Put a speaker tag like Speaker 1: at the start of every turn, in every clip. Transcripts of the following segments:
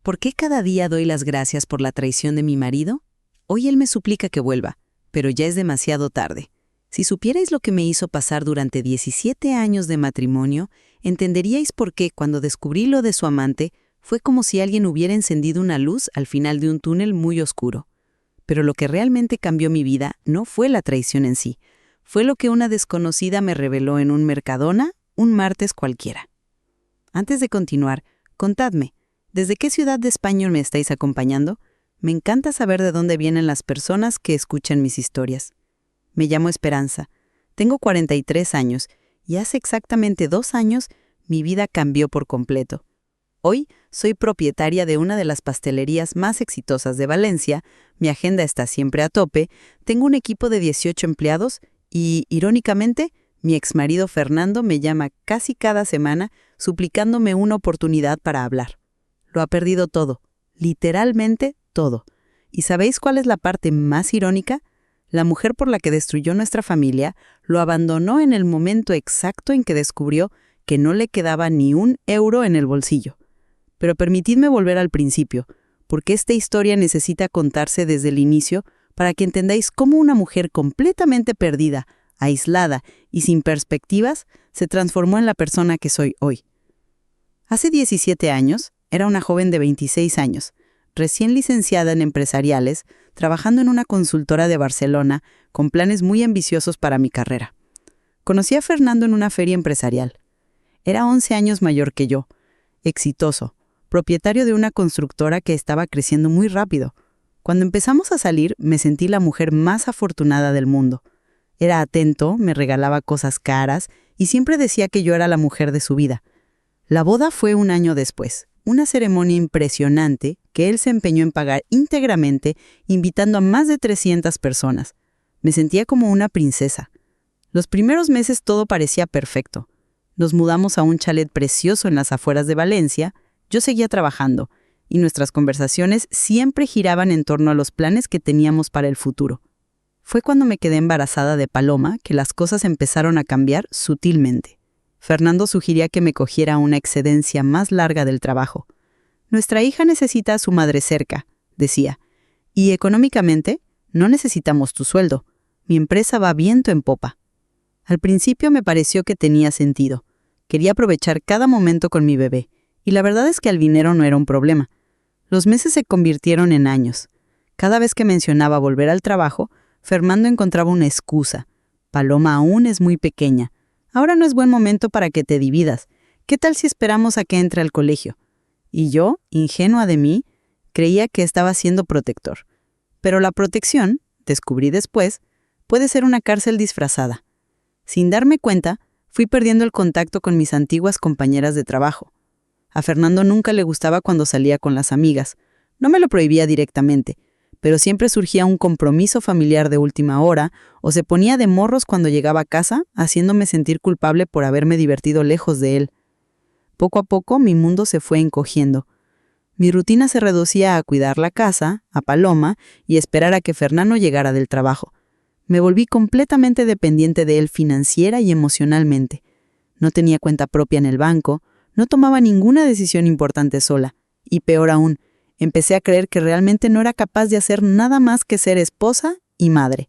Speaker 1: ¿Por qué cada día doy las gracias por la traición de mi marido? Hoy él me suplica que vuelva, pero ya es demasiado tarde. Si supierais lo que me hizo pasar durante 17 años de matrimonio, entenderíais por qué cuando descubrí lo de su amante fue como si alguien hubiera encendido una luz al final de un túnel muy oscuro. Pero lo que realmente cambió mi vida no fue la traición en sí, fue lo que una desconocida me reveló en un Mercadona un martes cualquiera. Antes de continuar, contadme, ¿desde qué ciudad de España me estáis acompañando? Me encanta saber de dónde vienen las personas que escuchan mis historias. Me llamo Esperanza, tengo 43 años y hace exactamente 2 años mi vida cambió por completo. Hoy soy propietaria de una de las pastelerías más exitosas de Valencia, mi agenda está siempre a tope, tengo un equipo de 18 empleados y, irónicamente, mi exmarido Fernando me llama casi cada semana suplicándome una oportunidad para hablar. Lo ha perdido todo, literalmente todo. ¿Y sabéis cuál es la parte más irónica? La mujer por la que destruyó nuestra familia lo abandonó en el momento exacto en que descubrió que no le quedaba ni un euro en el bolsillo. Pero permitidme volver al principio, porque esta historia necesita contarse desde el inicio para que entendáis cómo una mujer completamente perdida, aislada y sin perspectivas se transformó en la persona que soy hoy. Hace 17 años, era una joven de 26 años, recién licenciada en empresariales, trabajando en una consultora de Barcelona con planes muy ambiciosos para mi carrera. Conocí a Fernando en una feria empresarial. Era 11 años mayor que yo, exitoso, propietario de una constructora que estaba creciendo muy rápido. Cuando empezamos a salir, me sentí la mujer más afortunada del mundo. Era atento, me regalaba cosas caras y siempre decía que yo era la mujer de su vida. La boda fue un año después, una ceremonia impresionante que él se empeñó en pagar íntegramente, invitando a más de 300 personas. Me sentía como una princesa. Los primeros meses todo parecía perfecto. Nos mudamos a un chalet precioso en las afueras de Valencia. Yo seguía trabajando, y nuestras conversaciones siempre giraban en torno a los planes que teníamos para el futuro. Fue cuando me quedé embarazada de Paloma que las cosas empezaron a cambiar sutilmente. Fernando sugería que me cogiera una excedencia más larga del trabajo. Nuestra hija necesita a su madre cerca, decía, y económicamente no necesitamos tu sueldo. Mi empresa va viento en popa. Al principio me pareció que tenía sentido. Quería aprovechar cada momento con mi bebé. Y la verdad es que el dinero no era un problema. Los meses se convirtieron en años. Cada vez que mencionaba volver al trabajo, Fernando encontraba una excusa. Paloma aún es muy pequeña. Ahora no es buen momento para que te dividas. ¿Qué tal si esperamos a que entre al colegio? Y yo, ingenua de mí, creía que estaba siendo protector. Pero la protección, descubrí después, puede ser una cárcel disfrazada. Sin darme cuenta, fui perdiendo el contacto con mis antiguas compañeras de trabajo. A Fernando nunca le gustaba cuando salía con las amigas. No me lo prohibía directamente, pero siempre surgía un compromiso familiar de última hora o se ponía de morros cuando llegaba a casa, haciéndome sentir culpable por haberme divertido lejos de él. Poco a poco mi mundo se fue encogiendo. Mi rutina se reducía a cuidar la casa, a Paloma y esperar a que Fernando llegara del trabajo. Me volví completamente dependiente de él financiera y emocionalmente. No tenía cuenta propia en el banco. No tomaba ninguna decisión importante sola, y peor aún, empecé a creer que realmente no era capaz de hacer nada más que ser esposa y madre.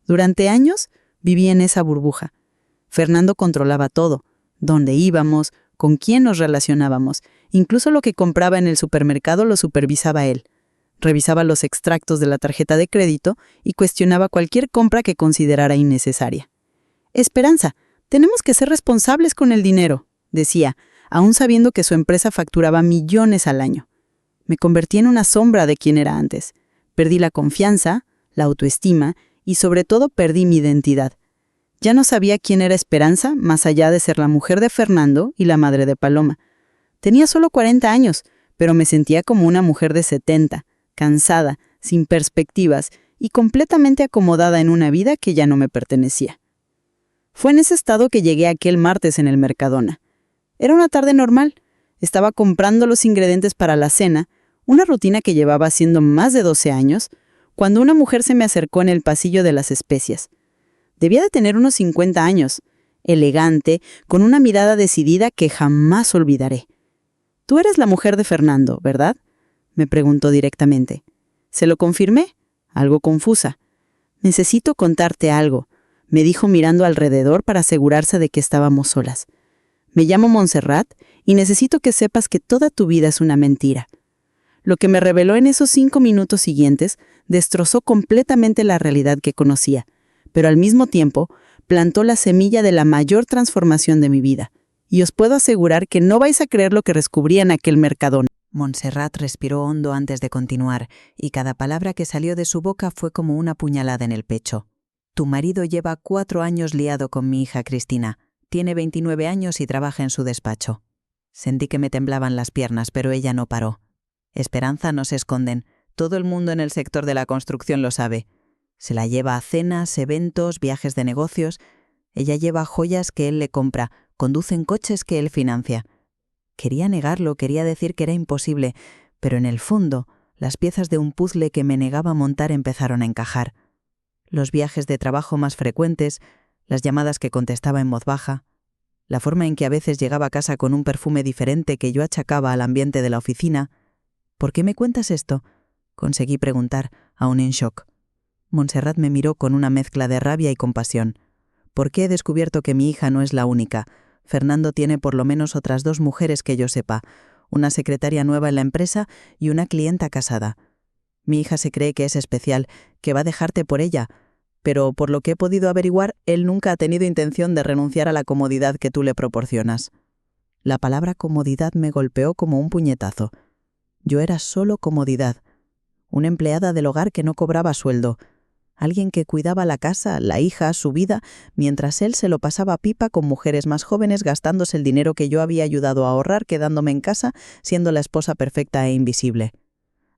Speaker 1: Durante años viví en esa burbuja. Fernando controlaba todo, dónde íbamos, con quién nos relacionábamos, incluso lo que compraba en el supermercado lo supervisaba él. Revisaba los extractos de la tarjeta de crédito y cuestionaba cualquier compra que considerara innecesaria. «Esperanza, tenemos que ser responsables con el dinero», decía, aún sabiendo que su empresa facturaba millones al año. Me convertí en una sombra de quien era antes. Perdí la confianza, la autoestima y sobre todo perdí mi identidad. Ya no sabía quién era Esperanza más allá de ser la mujer de Fernando y la madre de Paloma. Tenía solo 40 años, pero me sentía como una mujer de 70, cansada, sin perspectivas y completamente acomodada en una vida que ya no me pertenecía. Fue en ese estado que llegué aquel martes en el Mercadona. Era una tarde normal. Estaba comprando los ingredientes para la cena, una rutina que llevaba haciendo más de 12 años, cuando una mujer se me acercó en el pasillo de las especias. Debía de tener unos 50 años, elegante, con una mirada decidida que jamás olvidaré. «Tú eres la mujer de Fernando, ¿verdad?», me preguntó directamente. Se lo confirmé, algo confusa. Necesito contarte algo, me dijo mirando alrededor para asegurarse de que estábamos solas. Me llamo Montserrat y necesito que sepas que toda tu vida es una mentira. Lo que me reveló en esos 5 minutos siguientes destrozó completamente la realidad que conocía, pero al mismo tiempo plantó la semilla de la mayor transformación de mi vida. Y os puedo asegurar que no vais a creer lo que descubrí en aquel mercadón. Montserrat respiró hondo antes de continuar, y cada palabra que salió de su boca fue como una puñalada en el pecho. Tu marido lleva 4 años liado con mi hija Cristina. Tiene 29 años y trabaja en su despacho. Sentí que me temblaban las piernas, pero ella no paró. Esperanza no se esconden. Todo el mundo en el sector de la construcción lo sabe. Se la lleva a cenas, eventos, viajes de negocios. Ella lleva joyas que él le compra, conducen coches que él financia. Quería negarlo, quería decir que era imposible, pero en el fondo, las piezas de un puzzle que me negaba a montar empezaron a encajar. Los viajes de trabajo más frecuentes, las llamadas que contestaba en voz baja, la forma en que a veces llegaba a casa con un perfume diferente que yo achacaba al ambiente de la oficina. ¿Por qué me cuentas esto?, conseguí preguntar, aún en shock. Montserrat me miró con una mezcla de rabia y compasión. ¿Por qué he descubierto que mi hija no es la única? Fernando tiene por lo menos otras 2 mujeres que yo sepa, una secretaria nueva en la empresa y una clienta casada. Mi hija se cree que es especial, que va a dejarte por ella, pero por lo que he podido averiguar, él nunca ha tenido intención de renunciar a la comodidad que tú le proporcionas. La palabra comodidad me golpeó como un puñetazo. Yo era solo comodidad, una empleada del hogar que no cobraba sueldo, alguien que cuidaba la casa, la hija, su vida, mientras él se lo pasaba pipa con mujeres más jóvenes gastándose el dinero que yo había ayudado a ahorrar quedándome en casa, siendo la esposa perfecta e invisible.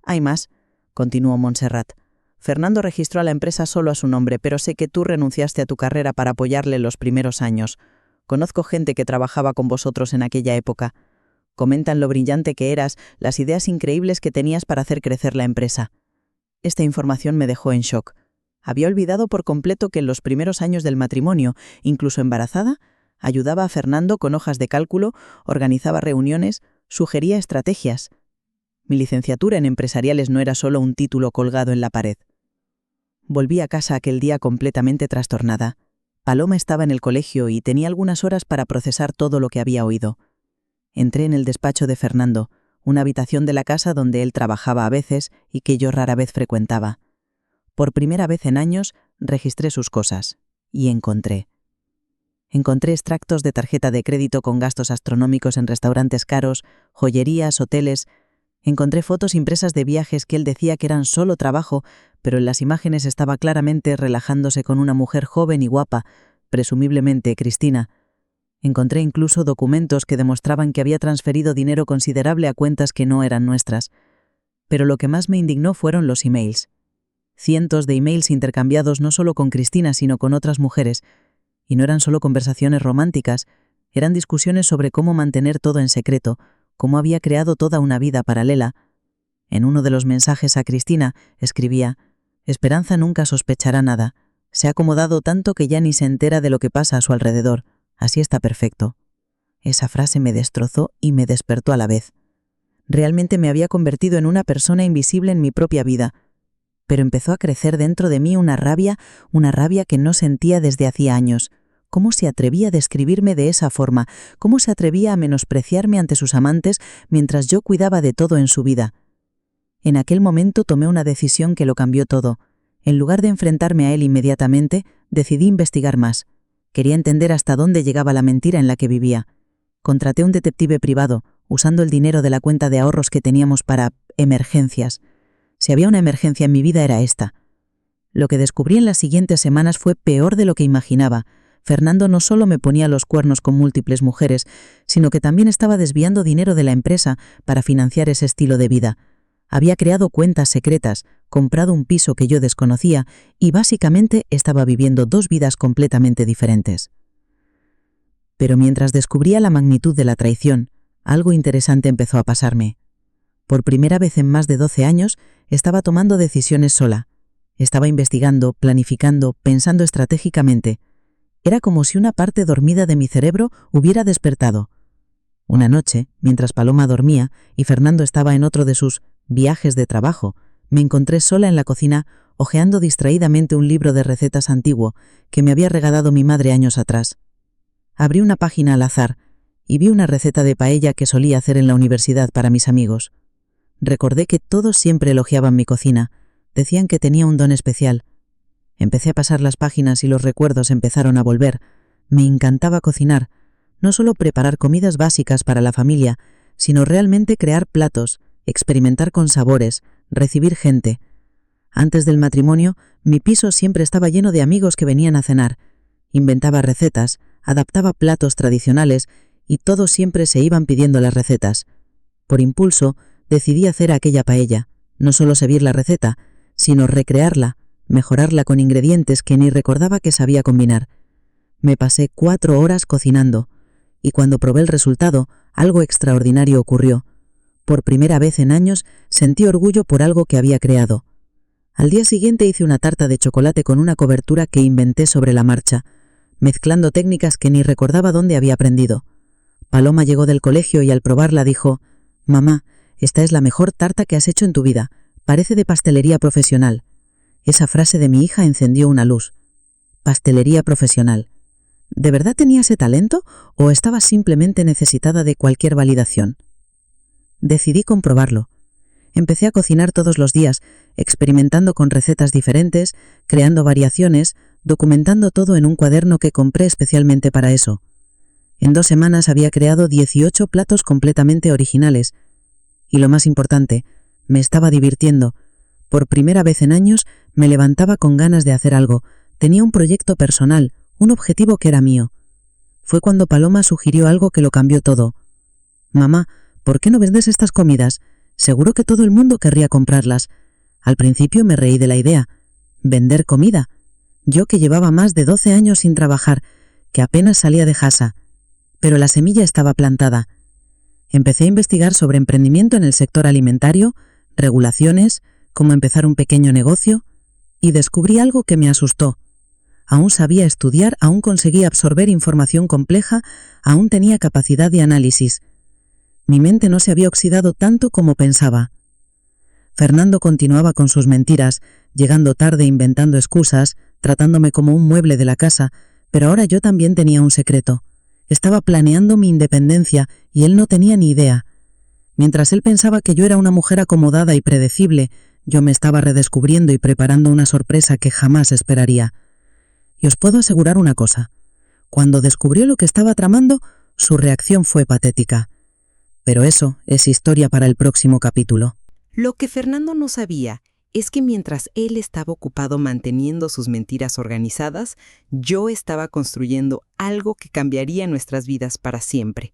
Speaker 1: Hay más, continuó Montserrat. Fernando registró a la empresa solo a su nombre, pero sé que tú renunciaste a tu carrera para apoyarle los primeros años. Conozco gente que trabajaba con vosotros en aquella época. Comentan lo brillante que eras, las ideas increíbles que tenías para hacer crecer la empresa. Esta información me dejó en shock. Había olvidado por completo que en los primeros años del matrimonio, incluso embarazada, ayudaba a Fernando con hojas de cálculo, organizaba reuniones, sugería estrategias. Mi licenciatura en empresariales no era solo un título colgado en la pared. Volví a casa aquel día completamente trastornada. Paloma estaba en el colegio y tenía algunas horas para procesar todo lo que había oído. Entré en el despacho de Fernando, una habitación de la casa donde él trabajaba a veces y que yo rara vez frecuentaba. Por primera vez en años, registré sus cosas. Y encontré extractos de tarjeta de crédito con gastos astronómicos en restaurantes caros, joyerías, hoteles. Encontré fotos impresas de viajes que él decía que eran solo trabajo, pero en las imágenes estaba claramente relajándose con una mujer joven y guapa, presumiblemente Cristina. Encontré incluso documentos que demostraban que había transferido dinero considerable a cuentas que no eran nuestras. Pero lo que más me indignó fueron los emails. Cientos de emails intercambiados no solo con Cristina, sino con otras mujeres. Y no eran solo conversaciones románticas, eran discusiones sobre cómo mantener todo en secreto, cómo había creado toda una vida paralela. En uno de los mensajes a Cristina escribía: «Esperanza nunca sospechará nada. Se ha acomodado tanto que ya ni se entera de lo que pasa a su alrededor. Así está perfecto». Esa frase me destrozó y me despertó a la vez. Realmente me había convertido en una persona invisible en mi propia vida. Pero empezó a crecer dentro de mí una rabia que no sentía desde hacía años. ¿Cómo se atrevía a describirme de esa forma? ¿Cómo se atrevía a menospreciarme ante sus amantes mientras yo cuidaba de todo en su vida? En aquel momento tomé una decisión que lo cambió todo. En lugar de enfrentarme a él inmediatamente, decidí investigar más. Quería entender hasta dónde llegaba la mentira en la que vivía. Contraté un detective privado, usando el dinero de la cuenta de ahorros que teníamos para emergencias. Si había una emergencia en mi vida era esta. Lo que descubrí en las siguientes semanas fue peor de lo que imaginaba. Fernando no solo me ponía los cuernos con múltiples mujeres, sino que también estaba desviando dinero de la empresa para financiar ese estilo de vida. Había creado cuentas secretas, comprado un piso que yo desconocía y básicamente estaba viviendo 2 vidas completamente diferentes. Pero mientras descubría la magnitud de la traición, algo interesante empezó a pasarme. Por primera vez en más de 12 años, estaba tomando decisiones sola. Estaba investigando, planificando, pensando estratégicamente. Era como si una parte dormida de mi cerebro hubiera despertado. Una noche, mientras Paloma dormía y Fernando estaba en otro de sus viajes de trabajo, me encontré sola en la cocina hojeando distraídamente un libro de recetas antiguo que me había regalado mi madre años atrás. Abrí una página al azar y vi una receta de paella que solía hacer en la universidad para mis amigos. Recordé que todos siempre elogiaban mi cocina, decían que tenía un don especial. Empecé a pasar las páginas y los recuerdos empezaron a volver. Me encantaba cocinar, no solo preparar comidas básicas para la familia, sino realmente crear platos, experimentar con sabores, recibir gente. Antes del matrimonio, mi piso siempre estaba lleno de amigos que venían a cenar. Inventaba recetas, adaptaba platos tradicionales y todos siempre se iban pidiendo las recetas. Por impulso, decidí hacer aquella paella, no solo seguir la receta, sino recrearla, mejorarla con ingredientes que ni recordaba que sabía combinar. Me pasé 4 horas cocinando, y cuando probé el resultado, algo extraordinario ocurrió. Por primera vez en años sentí orgullo por algo que había creado. Al día siguiente hice una tarta de chocolate con una cobertura que inventé sobre la marcha, mezclando técnicas que ni recordaba dónde había aprendido. Paloma llegó del colegio y al probarla dijo: «Mamá, esta es la mejor tarta que has hecho en tu vida. Parece de pastelería profesional». Esa frase de mi hija encendió una luz. Pastelería profesional. ¿De verdad tenía ese talento o estaba simplemente necesitada de cualquier validación? Decidí comprobarlo. Empecé a cocinar todos los días, experimentando con recetas diferentes, creando variaciones, documentando todo en un cuaderno que compré especialmente para eso. En 2 semanas había creado 18 platos completamente originales. Y lo más importante, me estaba divirtiendo. Por primera vez en años me levantaba con ganas de hacer algo. Tenía un proyecto personal, un objetivo que era mío. Fue cuando Paloma sugirió algo que lo cambió todo. «Mamá, ¿por qué no vendes estas comidas? Seguro que todo el mundo querría comprarlas». Al principio me reí de la idea. ¿Vender comida? Yo que llevaba más de 12 años sin trabajar, que apenas salía de casa. Pero la semilla estaba plantada. Empecé a investigar sobre emprendimiento en el sector alimentario, regulaciones, cómo empezar un pequeño negocio, y descubrí algo que me asustó. Aún sabía estudiar, aún conseguía absorber información compleja, aún tenía capacidad de análisis. Mi mente no se había oxidado tanto como pensaba. Fernando continuaba con sus mentiras, llegando tarde, inventando excusas, tratándome como un mueble de la casa, pero ahora yo también tenía un secreto. Estaba planeando mi independencia y él no tenía ni idea. Mientras él pensaba que yo era una mujer acomodada y predecible, yo me estaba redescubriendo y preparando una sorpresa que jamás esperaría. Y os puedo asegurar una cosa. Cuando descubrió lo que estaba tramando, su reacción fue patética. Pero eso es historia para el próximo capítulo.
Speaker 2: Lo que Fernando no sabía es que mientras él estaba ocupado manteniendo sus mentiras organizadas, yo estaba construyendo algo que cambiaría nuestras vidas para siempre.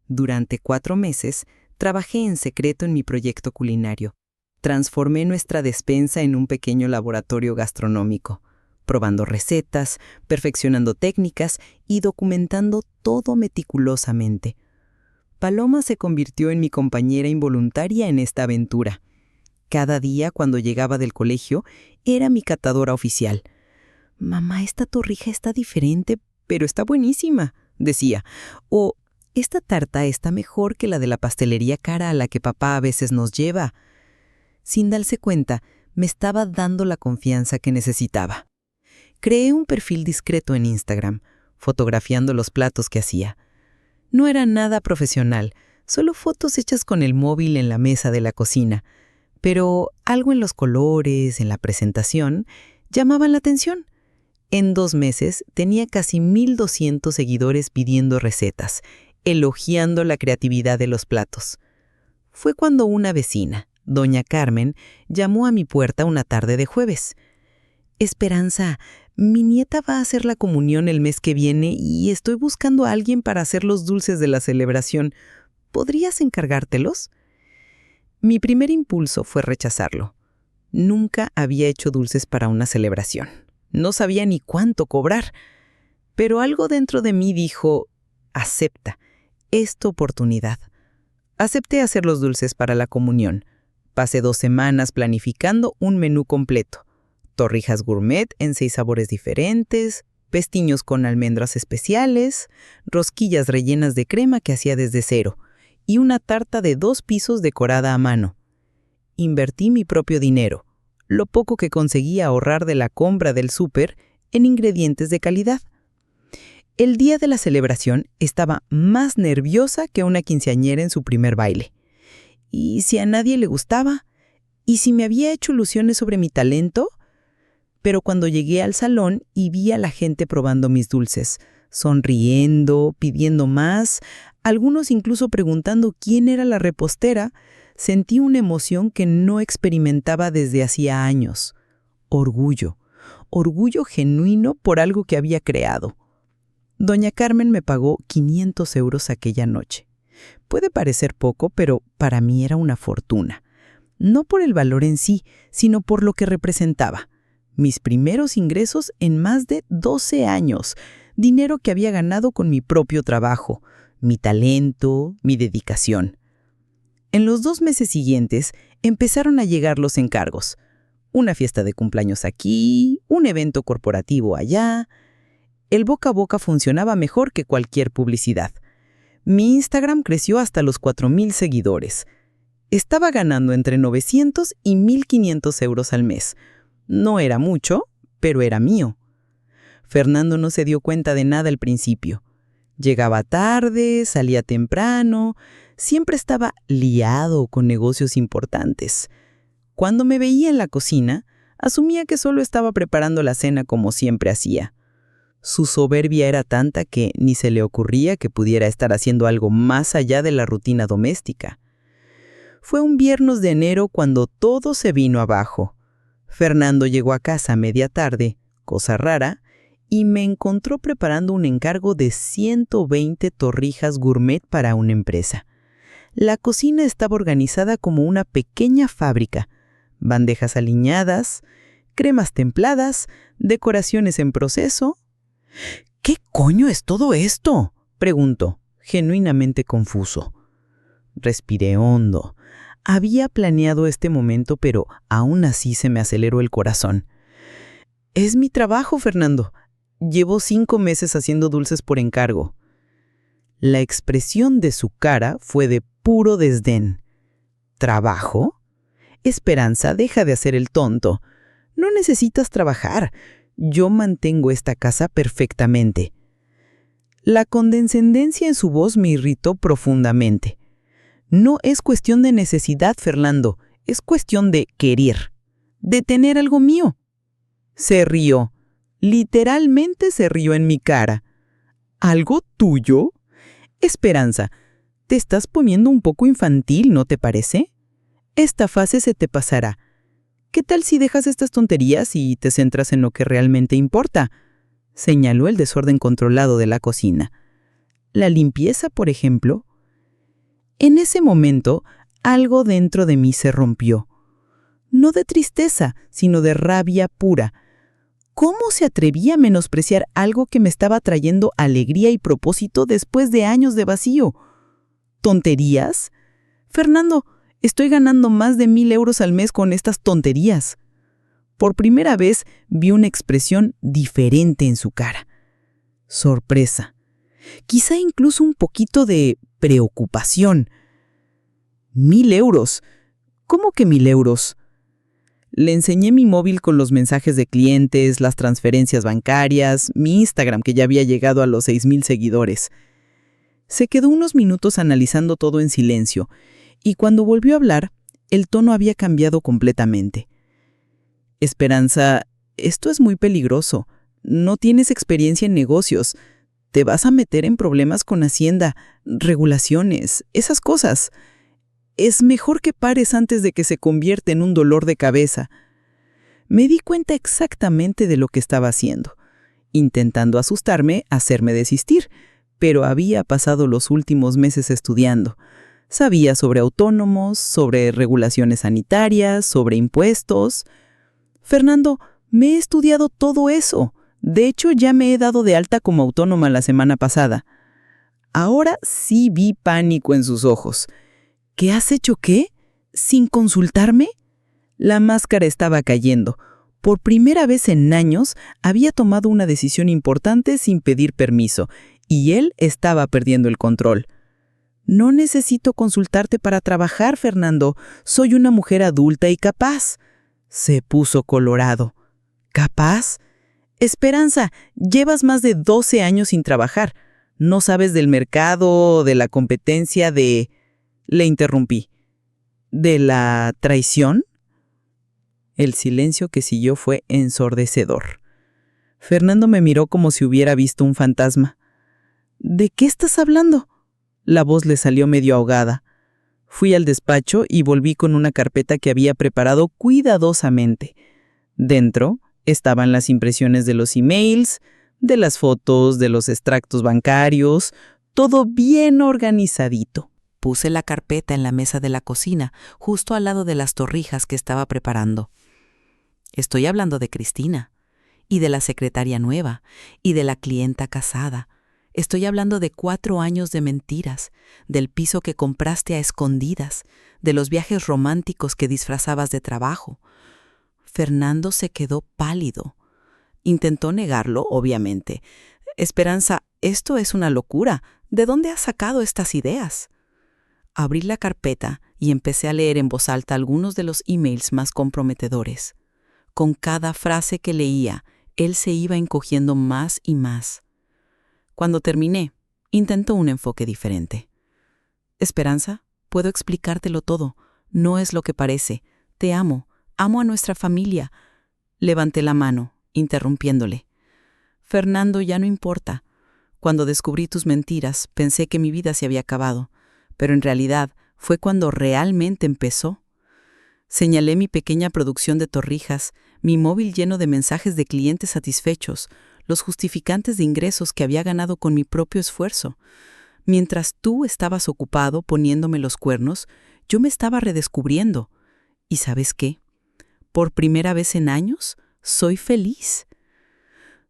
Speaker 2: Durante 4 meses, trabajé en secreto en mi proyecto culinario. Transformé nuestra despensa en un pequeño laboratorio gastronómico, probando recetas, perfeccionando técnicas y documentando todo meticulosamente. Paloma se convirtió en mi compañera involuntaria en esta aventura. Cada día, cuando llegaba del colegio, era mi catadora oficial. «Mamá, esta torrija está diferente, pero está buenísima», decía. O «esta tarta está mejor que la de la pastelería cara a la que papá a veces nos lleva». Sin darse cuenta, me estaba dando la confianza que necesitaba. Creé un perfil discreto en Instagram, fotografiando los platos que hacía. No era nada profesional, solo fotos hechas con el móvil en la mesa de la cocina, pero algo en los colores, en la presentación, llamaban la atención. En 2 meses tenía casi 1,200 seguidores pidiendo recetas, elogiando la creatividad de los platos. Fue cuando una vecina, doña Carmen, llamó a mi puerta una tarde de jueves. «Esperanza, mi nieta va a hacer la comunión el mes que viene y estoy buscando a alguien para hacer los dulces de la celebración. ¿Podrías encargártelos?». Mi primer impulso fue rechazarlo. Nunca había hecho dulces para una celebración. No sabía ni cuánto cobrar. Pero algo dentro de mí dijo: «Acepta, es tu oportunidad». Acepté hacer los dulces para la comunión. Pasé 2 semanas planificando un menú completo. Torrijas gourmet en 6 sabores diferentes, pestiños con almendras especiales, rosquillas rellenas de crema que hacía desde cero y una tarta de 2 pisos decorada a mano. invertí mi propio dinero, lo poco que conseguía ahorrar de la compra del súper, en ingredientes de calidad. El día de la celebración estaba más nerviosa que una quinceañera en su primer baile. ¿Y si a nadie le gustaba? ¿Y si me había hecho ilusiones sobre mi talento? Pero cuando llegué al salón y vi a la gente probando mis dulces, sonriendo, pidiendo más, algunos incluso preguntando quién era la repostera, sentí una emoción que no experimentaba desde hacía años. Orgullo. Orgullo genuino por algo que había creado. Doña Carmen me pagó 500 euros aquella noche. Puede parecer poco, pero para mí era una fortuna. No por el valor en sí, sino por lo que representaba. Mis primeros ingresos en más de 12 años, dinero que había ganado con mi propio trabajo, mi talento, mi dedicación. En los 2 meses siguientes empezaron a llegar los encargos. Una fiesta de cumpleaños aquí, un evento corporativo allá. El boca a boca funcionaba mejor que cualquier publicidad. Mi Instagram creció hasta los 4,000 seguidores. Estaba ganando entre 900 y 1,500 euros al mes. No era mucho, pero era mío. Fernando no se dio cuenta de nada al principio. Llegaba tarde, salía temprano, siempre estaba liado con negocios importantes. Cuando me veía en la cocina, asumía que solo estaba preparando la cena como siempre hacía. Su soberbia era tanta que ni se le ocurría que pudiera estar haciendo algo más allá de la rutina doméstica. Fue un viernes de enero cuando todo se vino abajo. Fernando llegó a casa a media tarde, cosa rara, y me encontró preparando un encargo de 120 torrijas gourmet para una empresa. La cocina estaba organizada como una pequeña fábrica. Bandejas aliñadas, cremas templadas, decoraciones en proceso. ¿Qué coño es todo esto?, preguntó, genuinamente confuso. Respiré hondo. Había planeado este momento, pero aún así se me aceleró el corazón. Es mi trabajo, Fernando. Llevo 5 meses haciendo dulces por encargo. La expresión de su cara fue de puro desdén. ¿Trabajo? Esperanza, deja de hacer el tonto. No necesitas trabajar. Yo mantengo esta casa perfectamente. La condescendencia en su voz me irritó profundamente. No es cuestión de necesidad, Fernando. Es cuestión de querer. De tener algo mío. Se rió. Literalmente se rió en mi cara. ¿Algo tuyo? Esperanza, te estás poniendo un poco infantil, ¿no te parece? Esta fase se te pasará. ¿Qué tal si dejas estas tonterías y te centras en lo que realmente importa? Señaló el desorden controlado de la cocina. La limpieza, por ejemplo. En ese momento, algo dentro de mí se rompió. No de tristeza, sino de rabia pura. ¿Cómo se atrevía a menospreciar algo que me estaba trayendo alegría y propósito después de años de vacío? ¿Tonterías? Fernando, estoy ganando más de 1,000 euros al mes con estas tonterías. Por primera vez vi una expresión diferente en su cara. Sorpresa. Quizá incluso un poquito de preocupación. 1,000 euros. ¿Cómo que 1,000 euros? Le enseñé mi móvil con los mensajes de clientes, las transferencias bancarias, mi Instagram que ya había llegado a los 6,000 seguidores. Se quedó unos minutos analizando todo en silencio, y cuando volvió a hablar, el tono había cambiado completamente. Esperanza, esto es muy peligroso. No tienes experiencia en negocios. Te vas a meter en problemas con Hacienda, regulaciones, esas cosas. Es mejor que pares antes de que se convierta en un dolor de cabeza. Me di cuenta exactamente de lo que estaba haciendo, intentando asustarme, hacerme desistir, pero había pasado los últimos meses estudiando. Sabía sobre autónomos, sobre regulaciones sanitarias, sobre impuestos. Fernando, me he estudiado todo eso. De hecho, ya me he dado de alta como autónoma la semana pasada. Ahora sí vi pánico en sus ojos. ¿Qué has hecho qué? ¿Sin consultarme? La máscara estaba cayendo. Por primera vez en años había tomado una decisión importante sin pedir permiso, y él estaba perdiendo el control.
Speaker 3: No necesito consultarte para trabajar, Fernando. Soy una mujer adulta y capaz. Se puso colorado. ¿Capaz? Esperanza, llevas más de 12 años sin trabajar. No sabes del mercado, de la competencia, de... Le interrumpí. ¿De la traición? El silencio que siguió fue ensordecedor. Fernando me miró como si hubiera visto un fantasma. ¿De qué estás hablando? La voz le salió medio ahogada. Fui al despacho y volví con una carpeta que había preparado cuidadosamente. Dentro estaban las impresiones de los emails, de las fotos, de los extractos bancarios, todo bien organizadito.
Speaker 1: Puse la carpeta en la mesa de la cocina, justo al lado de las torrijas que estaba preparando. Estoy hablando de Cristina, y de la secretaria nueva, y de la clienta casada. Estoy hablando de 4 años de mentiras, del piso que compraste a escondidas, de los viajes románticos que disfrazabas de trabajo. Fernando se quedó pálido. Intentó negarlo, obviamente. Esperanza, esto es una locura. ¿De dónde has sacado estas ideas? Abrí la carpeta y empecé a leer en voz alta algunos de los emails más comprometedores. Con cada frase que leía, él se iba encogiendo más y más. Cuando terminé, intentó un enfoque diferente. Esperanza, puedo explicártelo todo. No es lo que parece. Te amo. Amo a nuestra familia. Levanté la mano, interrumpiéndole. Fernando, ya no importa. Cuando descubrí tus mentiras, pensé que mi vida se había acabado, pero en realidad fue cuando realmente empezó. Señalé mi pequeña producción de torrijas, mi móvil lleno de mensajes de clientes satisfechos, los justificantes de ingresos que había ganado con mi propio esfuerzo. Mientras tú estabas ocupado poniéndome los cuernos, yo me estaba redescubriendo. ¿Y sabes qué? Por primera vez en años, soy feliz.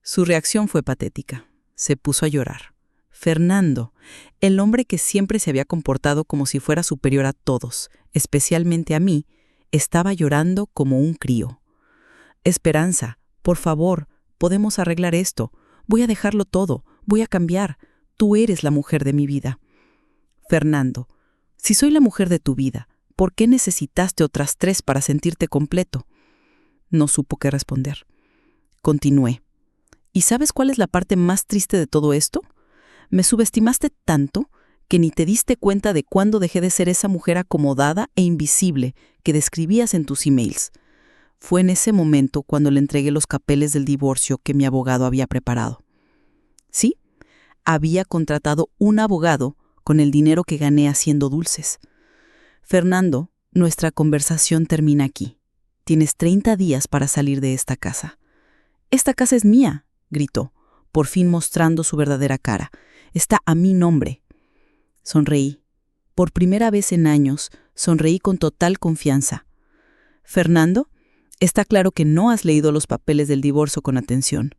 Speaker 1: Su reacción fue patética. Se puso a llorar. Fernando, el hombre que siempre se había comportado como si fuera superior a todos, especialmente a mí, estaba llorando como un crío. Esperanza, por favor, podemos arreglar esto. Voy a dejarlo todo. Voy a cambiar. Tú eres la mujer de mi vida. Fernando, si soy la mujer de tu vida, ¿por qué necesitaste otras 3 para sentirte completo? No supo qué responder. Continué. ¿Y sabes cuál es la parte más triste de todo esto? Me subestimaste tanto que ni te diste cuenta de cuándo dejé de ser esa mujer acomodada e invisible que describías en tus emails. Fue en ese momento cuando le entregué los papeles del divorcio que mi abogado había preparado. Sí, había contratado un abogado con el dinero que gané haciendo dulces. Fernando, nuestra conversación termina aquí. Tienes 30 días para salir de esta casa. Esta casa es mía, gritó, por fin mostrando su verdadera cara. Está a mi nombre. Sonreí. Por primera vez en años, sonreí con total confianza. Fernando, está claro que no has leído los papeles del divorcio con atención.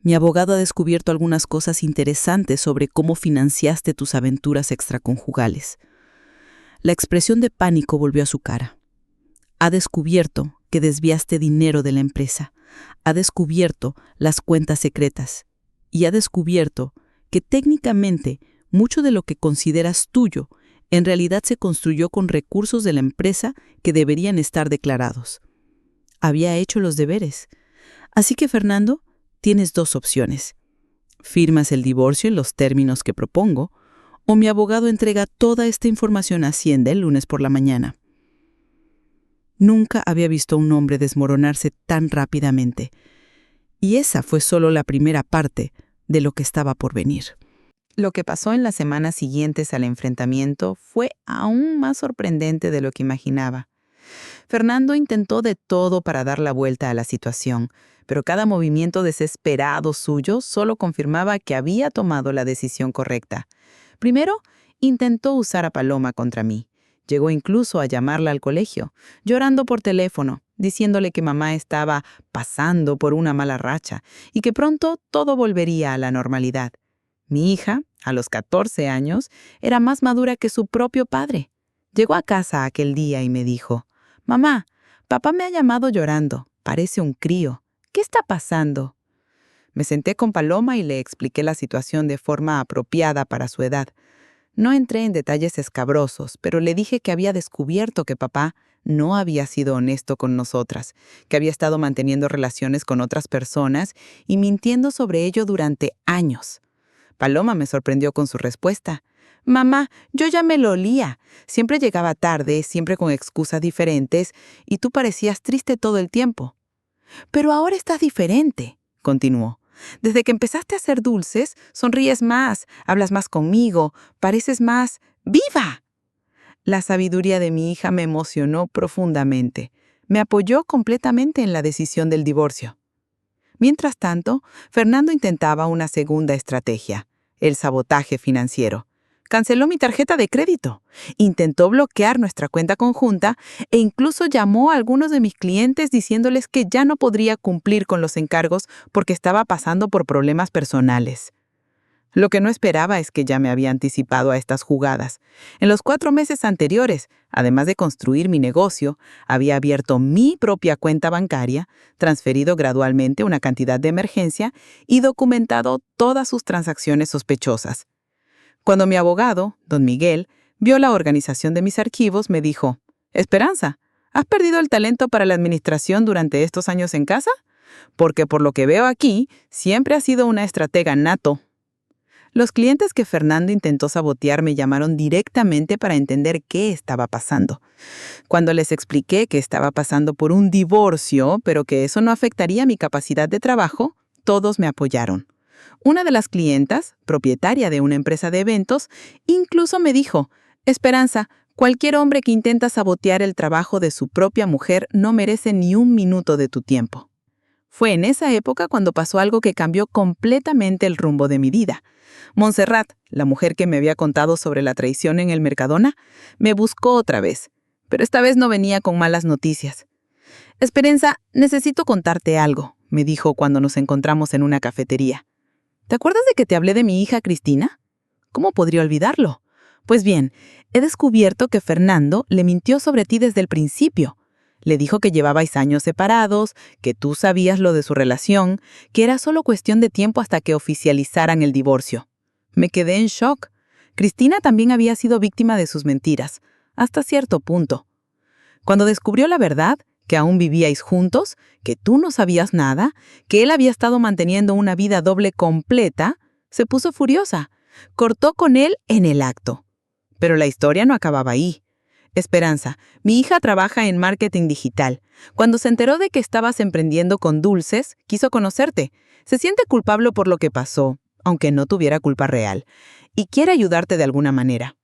Speaker 1: Mi abogado ha descubierto algunas cosas interesantes sobre cómo financiaste tus aventuras extraconjugales. La expresión de pánico volvió a su cara. Ha descubierto que desviaste dinero de la empresa. Ha descubierto las cuentas secretas. Y ha descubierto que técnicamente mucho de lo que consideras tuyo en realidad se construyó con recursos de la empresa que deberían estar declarados. Había hecho los deberes. Así que, Fernando, tienes 2 opciones. Firmas el divorcio en los términos que propongo, o mi abogado entrega toda esta información a Hacienda el lunes por la mañana. Nunca había visto a un hombre desmoronarse tan rápidamente. Y esa fue solo la primera parte de lo que estaba por venir.
Speaker 2: Lo que pasó en las semanas siguientes al enfrentamiento fue aún más sorprendente de lo que imaginaba. Fernando intentó de todo para dar la vuelta a la situación, pero cada movimiento desesperado suyo solo confirmaba que había tomado la decisión correcta. Primero, intentó usar a Paloma contra mí. Llegó incluso a llamarla al colegio, llorando por teléfono, diciéndole que mamá estaba pasando por una mala racha y que pronto todo volvería a la normalidad. Mi hija, a los 14 años, era más madura que su propio padre. Llegó a casa aquel día y me dijo: «Mamá, papá me ha llamado llorando. Parece un crío. ¿Qué está pasando?» Me senté con Paloma y le expliqué la situación de forma apropiada para su edad. No entré en detalles escabrosos, pero le dije que había descubierto que papá no había sido honesto con nosotras, que había estado manteniendo relaciones con otras personas y mintiendo sobre ello durante años. Paloma me sorprendió con su respuesta. «Mamá, yo ya me lo olía. Siempre llegaba tarde, siempre con excusas diferentes, y tú parecías triste todo el tiempo». «Pero ahora estás diferente», continuó. «Desde que empezaste a hacer dulces, sonríes más, hablas más conmigo, pareces más viva». La sabiduría de mi hija me emocionó profundamente. Me apoyó completamente en la decisión del divorcio. Mientras tanto, Fernando intentaba una segunda estrategia, el sabotaje financiero. Canceló mi tarjeta de crédito, intentó bloquear nuestra cuenta conjunta e incluso llamó a algunos de mis clientes diciéndoles que ya no podría cumplir con los encargos porque estaba pasando por problemas personales. Lo que no esperaba es que ya me había anticipado a estas jugadas. En los 4 meses anteriores, además de construir mi negocio, había abierto mi propia cuenta bancaria, transferido gradualmente una cantidad de emergencia y documentado todas sus transacciones sospechosas. Cuando mi abogado, don Miguel, vio la organización de mis archivos, me dijo: «Esperanza, ¿has perdido el talento para la administración durante estos años en casa? Porque por lo que veo aquí, siempre has sido una estratega nato». Los clientes que Fernando intentó sabotear me llamaron directamente para entender qué estaba pasando. Cuando les expliqué que estaba pasando por un divorcio, pero que eso no afectaría mi capacidad de trabajo, todos me apoyaron. Una de las clientas, propietaria de una empresa de eventos, incluso me dijo: «Esperanza, cualquier hombre que intenta sabotear el trabajo de su propia mujer no merece ni un minuto de tu tiempo». Fue en esa época cuando pasó algo que cambió completamente el rumbo de mi vida. Montserrat, la mujer que me había contado sobre la traición en el Mercadona, me buscó otra vez, pero esta vez no venía con malas noticias. «Esperanza, necesito contarte algo», me dijo cuando nos encontramos en una cafetería. «¿Te acuerdas de que te hablé de mi hija Cristina? ¿Cómo podría olvidarlo? Pues bien, he descubierto que Fernando le mintió sobre ti desde el principio. Le dijo que llevabais años separados, que tú sabías lo de su relación, que era solo cuestión de tiempo hasta que oficializaran el divorcio». Me quedé en shock. Cristina también había sido víctima de sus mentiras, hasta cierto punto. Cuando descubrió la verdad, que aún vivíais juntos, que tú no sabías nada, que él había estado manteniendo una vida doble completa, se puso furiosa. Cortó con él en el acto. Pero la historia no acababa ahí. «Esperanza, mi hija trabaja en marketing digital. Cuando se enteró de que estabas emprendiendo con dulces, quiso conocerte. Se siente culpable por lo que pasó, aunque no tuviera culpa real, y quiere ayudarte de alguna manera».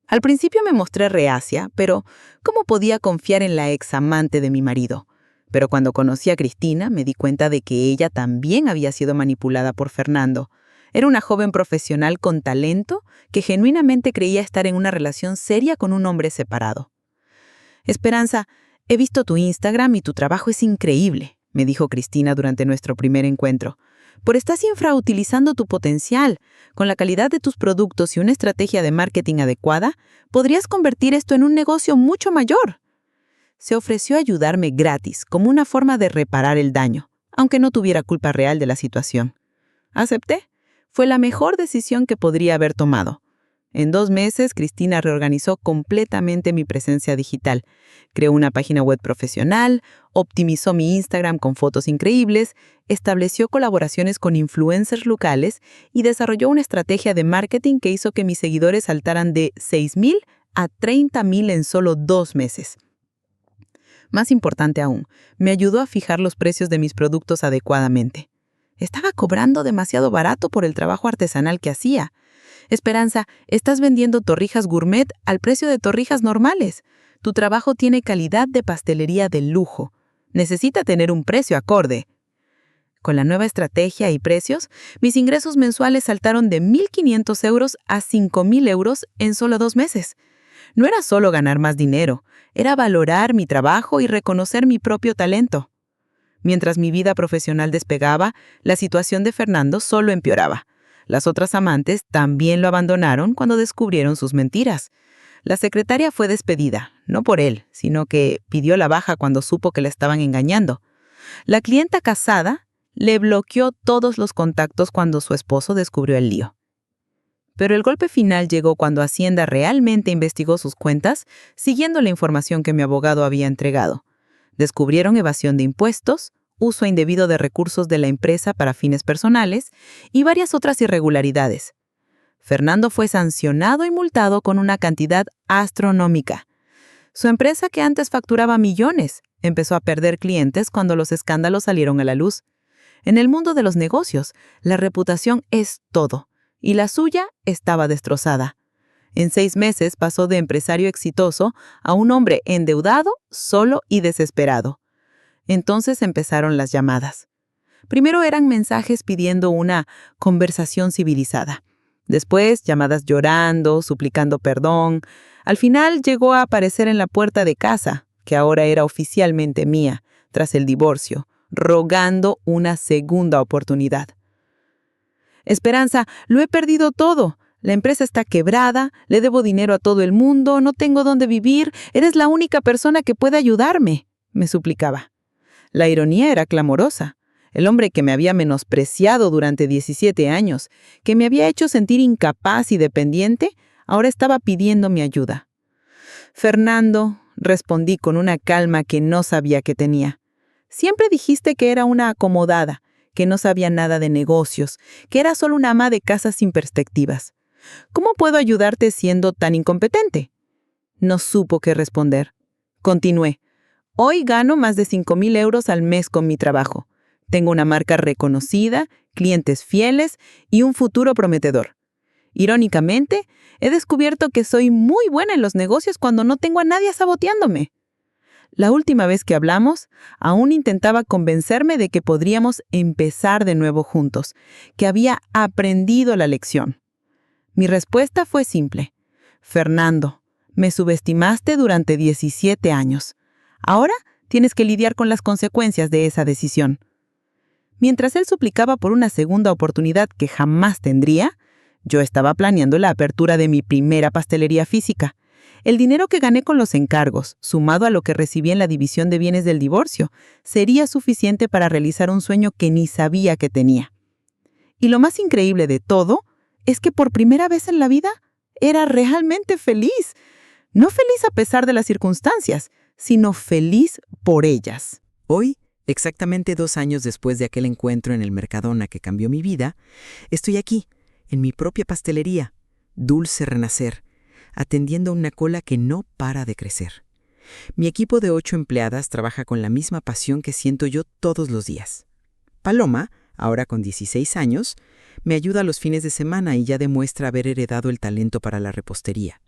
Speaker 2: Al principio me mostré reacia, pero ¿cómo podía confiar en la examante de mi marido? Pero cuando conocí a Cristina, me di cuenta de que ella también había sido manipulada por Fernando. Era una joven profesional con talento que genuinamente creía estar en una relación seria con un hombre separado. «Esperanza, he visto tu Instagram y tu trabajo es increíble», me dijo Cristina durante nuestro primer encuentro. «Pero estás infrautilizando tu potencial. Con la calidad de tus productos y una estrategia de marketing adecuada, podrías convertir esto en un negocio mucho mayor». Se ofreció a ayudarme gratis, como una forma de reparar el daño, aunque no tuviera culpa real de la situación. Acepté. Fue la mejor decisión que podría haber tomado. En 2 meses, Cristina reorganizó completamente mi presencia digital. Creó una página web profesional, optimizó mi Instagram con fotos increíbles, estableció colaboraciones con influencers locales y desarrolló una estrategia de marketing que hizo que mis seguidores saltaran de 6,000 a 30,000 en solo 2 meses. Más importante aún, me ayudó a fijar los precios de mis productos adecuadamente. Estaba cobrando demasiado barato por el trabajo artesanal que hacía. «Esperanza, estás vendiendo torrijas gourmet al precio de torrijas normales. Tu trabajo tiene calidad de pastelería de lujo. Necesita tener un precio acorde». Con la nueva estrategia y precios, mis ingresos mensuales saltaron de 1,500 euros a 5,000 euros en solo 2 meses. No era solo ganar más dinero, era valorar mi trabajo y reconocer mi propio talento. Mientras mi vida profesional despegaba, la situación de Fernando solo empeoraba. Las otras amantes también lo abandonaron cuando descubrieron sus mentiras. La secretaria fue despedida, no por él, sino que pidió la baja cuando supo que la estaban engañando. La clienta casada le bloqueó todos los contactos cuando su esposo descubrió el lío. Pero el golpe final llegó cuando Hacienda realmente investigó sus cuentas, siguiendo la información que mi abogado había entregado. Descubrieron evasión de impuestos, uso indebido de recursos de la empresa para fines personales y varias otras irregularidades. Fernando fue sancionado y multado con una cantidad astronómica. Su empresa, que antes facturaba millones, empezó a perder clientes cuando los escándalos salieron a la luz. En el mundo de los negocios, la reputación es todo, y la suya estaba destrozada. En 6 meses pasó de empresario exitoso a un hombre endeudado, solo y desesperado. Entonces empezaron las llamadas. Primero eran mensajes pidiendo una conversación civilizada. Después, llamadas llorando, suplicando perdón. Al final llegó a aparecer en la puerta de casa, que ahora era oficialmente mía, tras el divorcio, rogando una segunda oportunidad. Esperanza, lo he perdido todo. La empresa está quebrada, le debo dinero a todo el mundo, no tengo dónde vivir, eres la única persona que puede ayudarme, me suplicaba. La ironía era clamorosa. El hombre que me había menospreciado durante 17 años, que me había hecho sentir incapaz y dependiente, ahora estaba pidiendo mi ayuda. Fernando, respondí con una calma que no sabía que tenía. Siempre dijiste que era una acomodada, que no sabía nada de negocios, que era solo una ama de casa sin perspectivas. ¿Cómo puedo ayudarte siendo tan incompetente? No supo qué responder. Continué. Hoy gano más de 5,000 euros al mes con mi trabajo. Tengo una marca reconocida, clientes fieles y un futuro prometedor. Irónicamente, he descubierto que soy muy buena en los negocios cuando no tengo a nadie saboteándome. La última vez que hablamos, aún intentaba convencerme de que podríamos empezar de nuevo juntos, que había aprendido la lección. Mi respuesta fue simple. Fernando, me subestimaste durante 17 años. Ahora tienes que lidiar con las consecuencias de esa decisión. Mientras él suplicaba por una segunda oportunidad que jamás tendría, yo estaba planeando la apertura de mi primera pastelería física. El dinero que gané con los encargos, sumado a lo que recibí en la división de bienes del divorcio, sería suficiente para realizar un sueño que ni sabía que tenía. Y lo más increíble de todo es que por primera vez en la vida era realmente feliz. No feliz a pesar de las circunstancias, sino feliz por ellas.
Speaker 3: Hoy, exactamente 2 años después de aquel encuentro en el Mercadona que cambió mi vida, estoy aquí, en mi propia pastelería, Dulce Renacer, atendiendo una cola que no para de crecer. Mi equipo de 8 empleadas trabaja con la misma pasión que siento yo todos los días. Paloma, ahora con 16 años, me ayuda los fines de semana y ya demuestra haber heredado el talento para la repostería.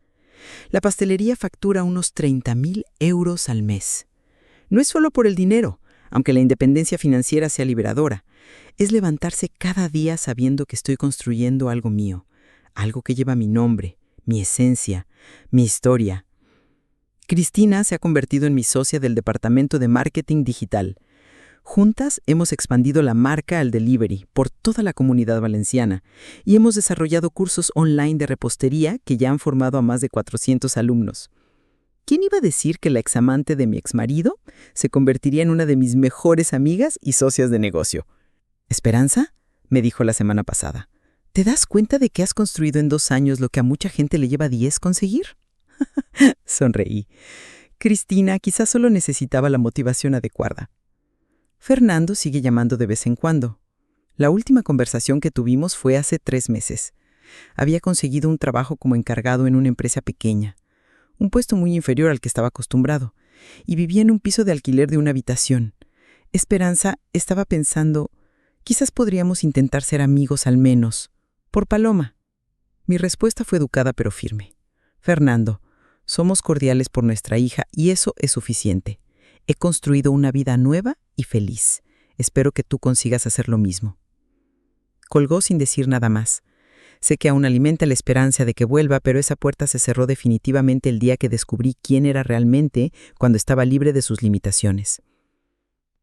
Speaker 3: La pastelería factura unos 30,000 euros al mes. No es solo por el dinero, aunque la independencia financiera sea liberadora. Es levantarse cada día sabiendo que estoy construyendo algo mío, algo que lleva mi nombre, mi esencia, mi historia. Cristina se ha convertido en mi socia del departamento de marketing digital. Juntas hemos expandido la marca al delivery por toda la comunidad valenciana y hemos desarrollado cursos online de repostería que ya han formado a más de 400 alumnos. ¿Quién iba a decir que la examante de mi exmarido se convertiría en una de mis mejores amigas y socias de negocio? Esperanza, me dijo la semana pasada, ¿te das cuenta de que has construido en 2 años lo que a mucha gente le lleva 10 conseguir? Sonreí. Cristina quizás solo necesitaba la motivación adecuada. Fernando sigue llamando de vez en cuando. La última conversación que tuvimos fue hace 3 meses. Había conseguido un trabajo como encargado en una empresa pequeña, un puesto muy inferior al que estaba acostumbrado, y vivía en un piso de alquiler de una habitación. Esperanza estaba pensando, quizás podríamos intentar ser amigos al menos, por Paloma. Mi respuesta fue educada pero firme. Fernando, somos cordiales por nuestra hija y eso es suficiente. He construido una vida nueva y feliz. Espero que tú consigas hacer lo mismo. Colgó sin decir nada más. Sé que aún alimenta la esperanza de que vuelva, pero esa puerta se cerró definitivamente el día que descubrí quién era realmente cuando estaba libre de sus limitaciones.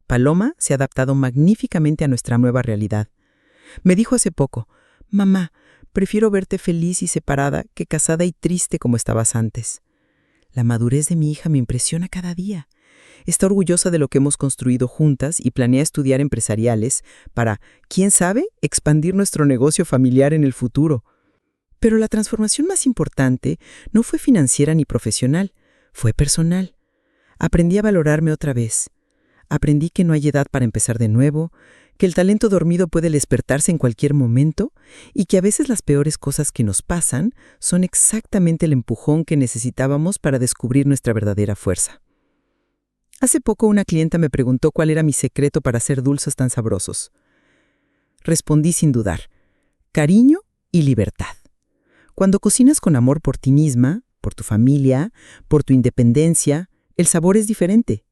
Speaker 3: Paloma se ha adaptado magníficamente a nuestra nueva realidad. Me dijo hace poco, «Mamá, prefiero verte feliz y separada que casada y triste como estabas antes». La madurez de mi hija me impresiona cada día. Está orgullosa de lo que hemos construido juntas y planea estudiar empresariales para, quién sabe, expandir nuestro negocio familiar en el futuro. Pero la transformación más importante no fue financiera ni profesional, fue personal. Aprendí a valorarme otra vez. Aprendí que no hay edad para empezar de nuevo, que el talento dormido puede despertarse en cualquier momento y que a veces las peores cosas que nos pasan son exactamente el empujón que necesitábamos para descubrir nuestra verdadera fuerza. Hace poco una clienta me preguntó cuál era mi secreto para hacer dulces tan sabrosos. Respondí sin dudar: cariño y libertad. Cuando cocinas con amor por ti misma, por tu familia, por tu independencia, el sabor es diferente.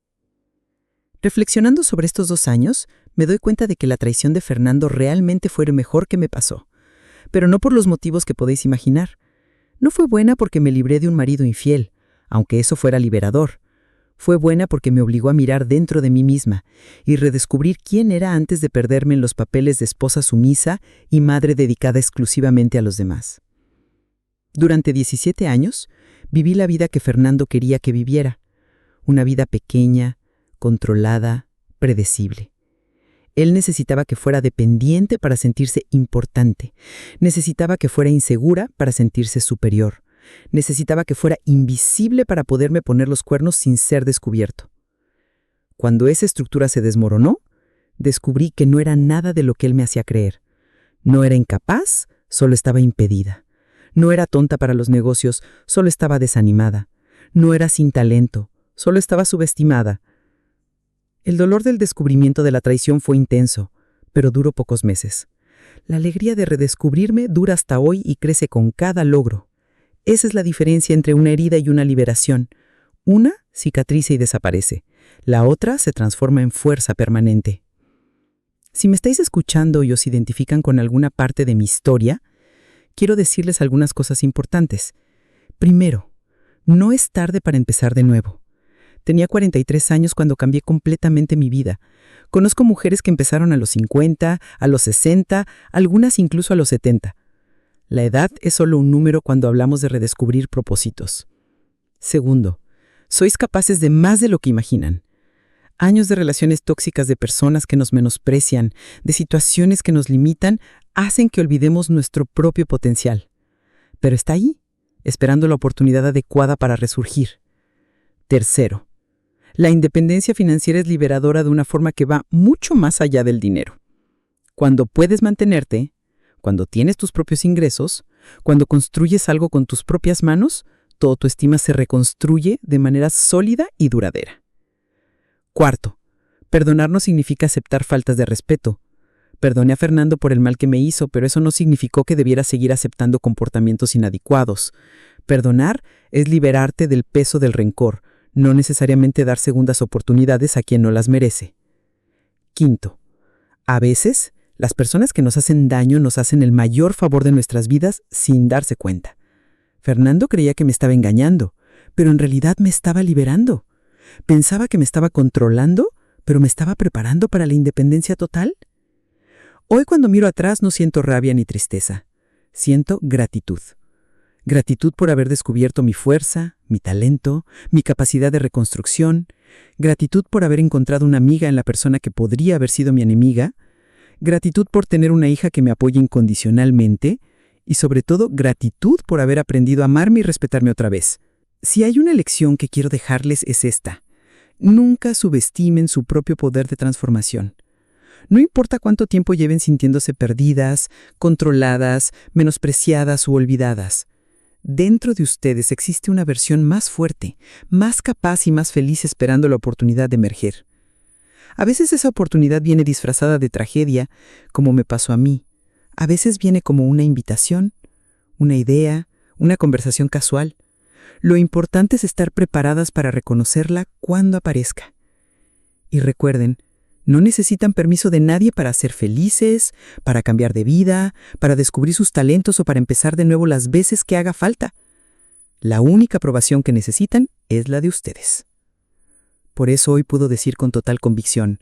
Speaker 3: Reflexionando sobre estos 2 años, me doy cuenta de que la traición de Fernando realmente fue lo mejor que me pasó, pero no por los motivos que podéis imaginar. No fue buena porque me libré de un marido infiel, aunque eso fuera liberador. Fue buena porque me obligó a mirar dentro de mí misma y redescubrir quién era antes de perderme en los papeles de esposa sumisa y madre dedicada exclusivamente a los demás. Durante 17 años, viví la vida que Fernando quería que viviera, una vida pequeña, controlada, predecible. Él necesitaba que fuera dependiente para sentirse importante. Necesitaba que fuera insegura para sentirse superior. Necesitaba que fuera invisible para poderme poner los cuernos sin ser descubierto. Cuando esa estructura se desmoronó, descubrí que no era nada de lo que él me hacía creer. No era incapaz, solo estaba impedida. No era tonta para los negocios, solo estaba desanimada. No era sin talento, solo estaba subestimada. El dolor del descubrimiento de la traición fue intenso, pero duró pocos meses. La alegría de redescubrirme dura hasta hoy y crece con cada logro. Esa es la diferencia entre una herida y una liberación. Una cicatriza y desaparece. La otra se transforma en fuerza permanente. Si me estáis escuchando y os identifican con alguna parte de mi historia, quiero decirles algunas cosas importantes. Primero, no es tarde para empezar de nuevo. Tenía 43 años cuando cambié completamente mi vida. Conozco mujeres que empezaron a los 50, a los 60, algunas incluso a los 70. La edad es solo un número cuando hablamos de redescubrir propósitos. Segundo, sois capaces de más de lo que imaginan. Años de relaciones tóxicas de personas que nos menosprecian, de situaciones que nos limitan, hacen que olvidemos nuestro propio potencial. Pero está ahí, esperando la oportunidad adecuada para resurgir. Tercero, la independencia financiera es liberadora de una forma que va mucho más allá del dinero. Cuando puedes mantenerte, cuando tienes tus propios ingresos, cuando construyes algo con tus propias manos, tu autoestima se reconstruye de manera sólida y duradera. Cuarto, perdonar no significa aceptar faltas de respeto. Perdoné a Fernando por el mal que me hizo, pero eso no significó que debiera seguir aceptando comportamientos inadecuados. Perdonar es liberarte del peso del rencor, no necesariamente dar segundas oportunidades a quien no las merece. Quinto, a veces, las personas que nos hacen daño nos hacen el mayor favor de nuestras vidas sin darse cuenta. Fernando creía que me estaba engañando, pero en realidad me estaba liberando. Pensaba que me estaba controlando, pero me estaba preparando para la independencia total. Hoy cuando miro atrás no siento rabia ni tristeza. Siento gratitud. Gratitud por haber descubierto mi fuerza, mi talento, mi capacidad de reconstrucción. Gratitud por haber encontrado una amiga en la persona que podría haber sido mi enemiga. Gratitud por tener una hija que me apoye incondicionalmente. Y sobre todo, gratitud por haber aprendido a amarme y respetarme otra vez. Si hay una lección que quiero dejarles es esta. Nunca subestimen su propio poder de transformación. No importa cuánto tiempo lleven sintiéndose perdidas, controladas, menospreciadas u olvidadas. Dentro de ustedes existe una versión más fuerte, más capaz y más feliz esperando la oportunidad de emerger. A veces esa oportunidad viene disfrazada de tragedia, como me pasó a mí. A veces viene como una invitación, una idea, una conversación casual. Lo importante es estar preparadas para reconocerla cuando aparezca. Y recuerden, no necesitan permiso de nadie para ser felices, para cambiar de vida, para descubrir sus talentos o para empezar de nuevo las veces que haga falta. La única aprobación que necesitan es la de ustedes. Por eso hoy puedo decir con total convicción: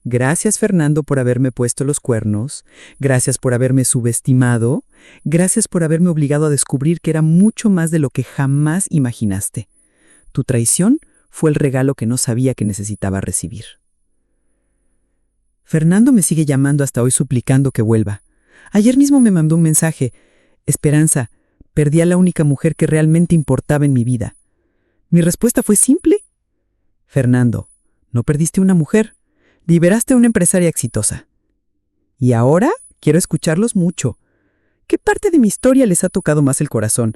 Speaker 3: gracias, Fernando, por haberme puesto los cuernos, gracias por haberme subestimado, gracias por haberme obligado a descubrir que era mucho más de lo que jamás imaginaste. Tu traición fue el regalo que no sabía que necesitaba recibir. Fernando me sigue llamando hasta hoy suplicando que vuelva. Ayer mismo me mandó un mensaje: Esperanza, perdí a la única mujer que realmente importaba en mi vida. Mi respuesta fue simple. Fernando, no perdiste una mujer, liberaste a una empresaria exitosa. Y ahora quiero escucharlos mucho. ¿Qué parte de mi historia les ha tocado más el corazón?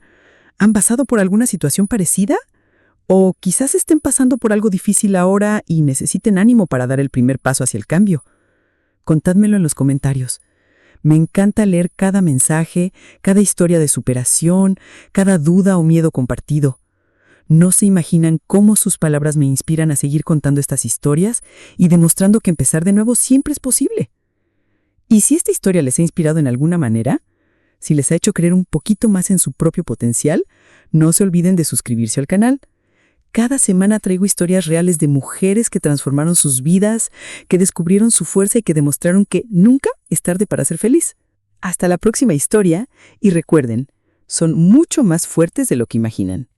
Speaker 3: ¿Han pasado por alguna situación parecida? ¿O quizás estén pasando por algo difícil ahora y necesiten ánimo para dar el primer paso hacia el cambio? Contádmelo en los comentarios. Me encanta leer cada mensaje, cada historia de superación, cada duda o miedo compartido. No se imaginan cómo sus palabras me inspiran a seguir contando estas historias y demostrando que empezar de nuevo siempre es posible. Y si esta historia les ha inspirado en alguna manera, si les ha hecho creer un poquito más en su propio potencial, no se olviden de suscribirse al canal. Cada semana traigo historias reales de mujeres que transformaron sus vidas, que descubrieron su fuerza y que demostraron que nunca es tarde para ser feliz. Hasta la próxima historia y recuerden, son mucho más fuertes de lo que imaginan.